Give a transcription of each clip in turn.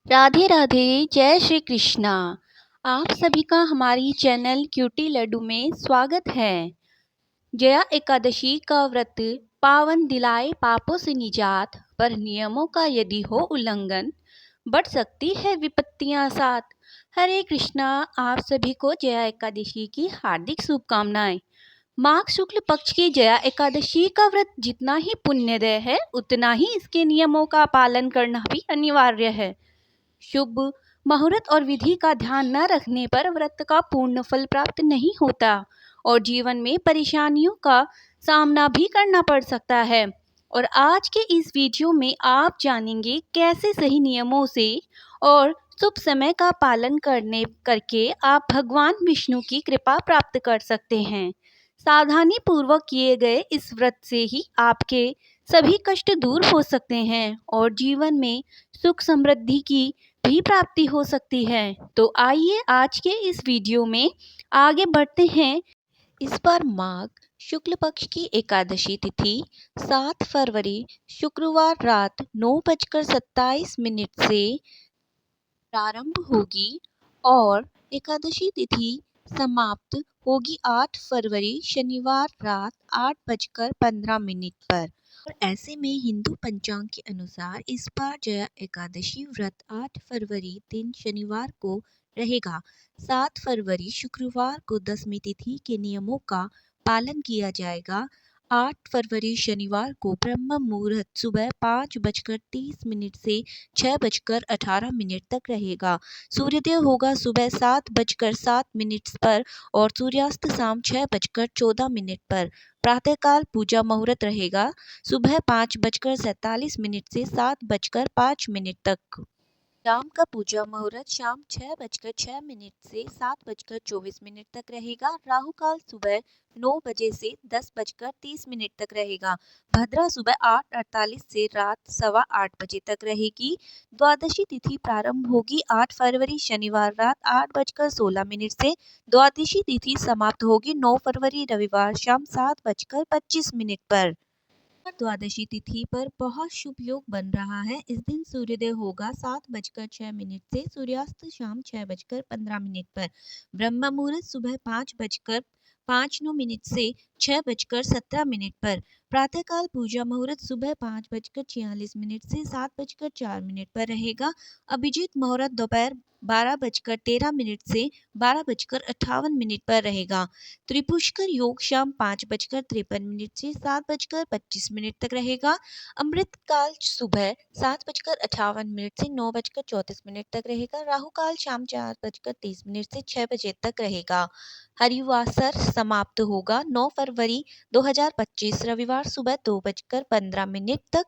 राधे राधे। जय श्री कृष्णा। आप सभी का हमारी चैनल क्यूटी लड्डू में स्वागत है। जया एकादशी का व्रत पावन दिलाए पापों से निजात, पर नियमों का यदि हो उल्लंघन बढ़ सकती है विपत्तियां साथ। हरे कृष्णा। आप सभी को जया एकादशी की हार्दिक शुभकामनाएं। माघ शुक्ल पक्ष की जया एकादशी का व्रत जितना ही पुण्यदय है, उतना ही इसके नियमों का पालन करना भी अनिवार्य है। शुभ मुहूर्त और विधि का ध्यान न रखने पर व्रत का पूर्ण फल प्राप्त नहीं होता और जीवन में परेशानियों का सामना भी करना पड़ सकता है। और आज के इस वीडियो में आप जानेंगे कैसे सही नियमों से और शुभ समय का पालन करने करके आप भगवान विष्णु की कृपा प्राप्त कर सकते हैं। सावधानी पूर्वक किए गए इस व्रत से ही आपके सभी कष्ट दूर हो सकते हैं और जीवन में सुख समृद्धि की भी प्राप्ति हो सकती है। तो आइए आज के इस वीडियो में आगे बढ़ते हैं। इस बार माघ शुक्ल पक्ष की एकादशी तिथि 7 फरवरी शुक्रवार रात 9:27 से प्रारंभ होगी और एकादशी तिथि समाप्त होगी 8 फरवरी शनिवार रात 8:15 पर। और ऐसे में हिंदू पंचांग के अनुसार इस बार जया एकादशी व्रत 8 फरवरी दिन शनिवार को रहेगा। 7 फरवरी शुक्रवार को दसवीं तिथि के नियमों का पालन किया जाएगा। 8 फरवरी शनिवार को ब्रह्म मुहूर्त सुबह 5:30 से 6:18 तक रहेगा। सूर्योदय होगा सुबह 7:07 पर और सूर्यास्त शाम 6:14 पर। प्रातःकाल पूजा मुहूर्त रहेगा सुबह 5:47 से 7:05 तक। शाम का पूजा मुहूर्त शाम 6:06 से 7:24 तक रहेगा। राहु काल सुबह 9 बजे से 10:30 तक रहेगा। भद्रा सुबह 8:48 से रात 7:15 तक रहेगी। द्वादशी तिथि प्रारंभ होगी 8 फरवरी शनिवार रात 8:16 से। द्वादशी तिथि समाप्त होगी 9 फरवरी रविवार शाम 7:25 पर। द्वादशी तिथि पर बहुत शुभ योग बन रहा है। इस दिन सूर्योदय होगा 7:06 से सूर्यास्त शाम 6:15 पर। ब्रह्म मुहूर्त सुबह 5:05 से 6:17 पर। प्रातःकाल पूजा मुहूर्त सुबह 5:46 से 7:04 पर रहेगा। अभिजीत मुहूर्त दोपहर 12:13 से 12:58 पर रहेगा। त्रिपुष्कर योग शाम 5:53 से 7:25 तक रहेगा। अमृत काल सुबह 7:58 से 9:34 तक रहेगा। राहु काल शाम 4:30 से 6 बजे तक रहेगा। हरिवासर समाप्त होगा 9 फरवरी 2025 रविवार सुबह 2:15 तक।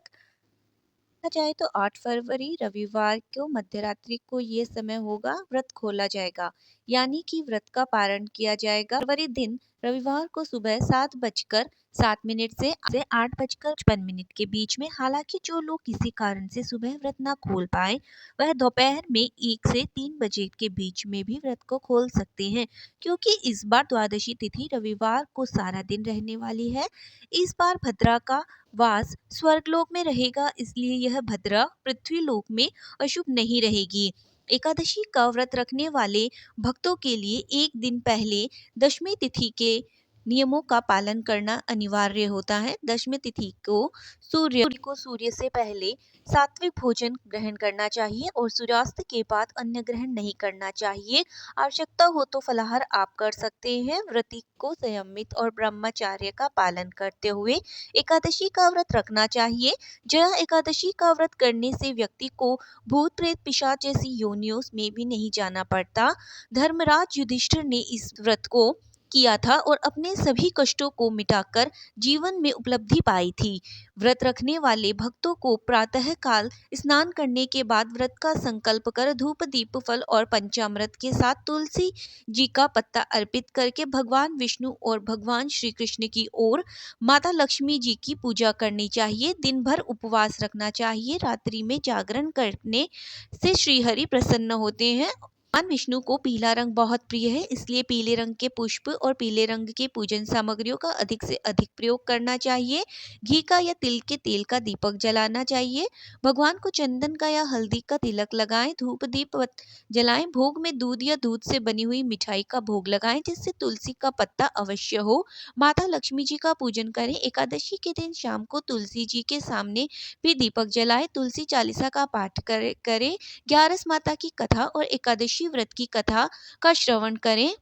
देखा जाए तो 8 फरवरी रविवार को मध्यरात्रि को ये समय होगा, व्रत खोला जाएगा, यानी कि व्रत का पारण किया जाएगा। फरवरी दिन रविवार को सुबह 7:07 से 8:55 के बीच में। हालांकि जो लोग किसी कारण से सुबह व्रत ना खोल पाए, वह दोपहर में 1 से 3 बजे के बीच में भी व्रत को खोल सकते हैं, क्योंकि इस बार द्वादशी तिथि रविवार को सारा दिन रहने वाली है। इस बार भद्रा का वास स्वर्गलोक में रहेगा, इसलिए यह भद्रा पृथ्वीलोक में अशुभ नहीं रहेगी। एकादशी का व्रत रखने वाले भक्तों के लिए एक दिन पहले दशमी तिथि के नियमों का पालन करना अनिवार्य होता है। दशमी तिथि को सूर्य से पहले सात्विक भोजन ग्रहण करना चाहिए और सूर्यास्त के बाद अन्य ग्रहण नहीं करना चाहिए। आवश्यकता हो तो फलाहार आप कर सकते हैं। व्रती को संयमित और ब्रह्मचर्य का पालन करते हुए एकादशी का व्रत रखना चाहिए। जया एकादशी का व्रत करने से व्यक्ति को भूत प्रेत पिशाच जैसी योनियों में भी नहीं जाना पड़ता। धर्मराज युधिष्ठिर ने इस व्रत को किया था और अपने सभी कष्टों को मिटाकर जीवन में उपलब्धि पाई थी। व्रत रखने वाले भक्तों को प्रातः काल स्नान करने के बाद व्रत का संकल्प कर धूप दीप फल और पंचामृत के साथ तुलसी जी का पत्ता अर्पित करके भगवान विष्णु और भगवान श्री कृष्ण की ओर माता लक्ष्मी जी की पूजा करनी चाहिए। दिन भर उपवास रखना चाहिए। रात्रि में जागरण करने से श्रीहरि प्रसन्न होते हैं भगवान विष्णु को पीला रंग बहुत प्रिय है, इसलिए पीले रंग के पुष्प और पीले रंग की पूजन सामग्रियों का अधिक से अधिक प्रयोग करना चाहिए। घी का या तिल के तेल का दीपक जलाना चाहिए। भगवान को चंदन का या हल्दी का तिलक लगाएं। धूप दीप जलाएं। भोग में दूध या दूध से बनी हुई मिठाई का भोग लगाएं, जिससे तुलसी का पत्ता अवश्य हो। माता लक्ष्मी जी का पूजन करें। एकादशी के दिन शाम को तुलसी जी के सामने भी दीपक जलाएं। तुलसी चालीसा का पाठ करें। ग्यारस माता की कथा और एकादशी व्रत की कथा का श्रवण करें।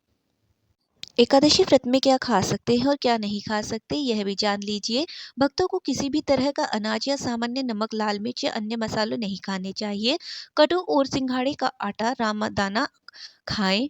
एकादशी व्रत में क्या खा सकते हैं और क्या नहीं खा सकते, यह भी जान लीजिए। भक्तों को किसी भी तरह का अनाज या सामान्य नमक, लाल मिर्च या अन्य मसालों नहीं खाने चाहिए। कटु और सिंघाड़े का आटा, रामदाना खाएं।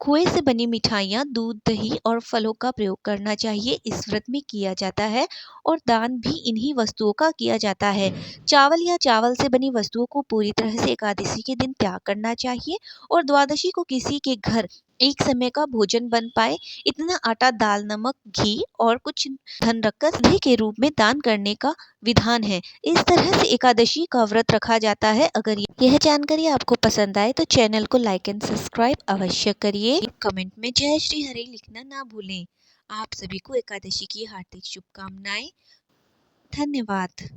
खोए से बनी मिठाइयाँ, दूध, दही और फलों का प्रयोग करना चाहिए। इस व्रत में किया जाता है और दान भी इन्हीं वस्तुओं का किया जाता है। चावल या चावल से बनी वस्तुओं को पूरी तरह से एकादशी के दिन त्याग करना चाहिए और द्वादशी को किसी के घर एक समय का भोजन बन पाए इतना आटा, दाल, नमक, घी और कुछ धन रखकर संधि के रूप में दान करने का विधान है। इस तरह से एकादशी का व्रत रखा जाता है। अगर यह जानकारी आपको पसंद आए तो चैनल को लाइक एंड सब्सक्राइब अवश्य करिए। कमेंट में जय श्री हरि लिखना ना भूलें। आप सभी को एकादशी की हार्दिक शुभकामनाएं। धन्यवाद।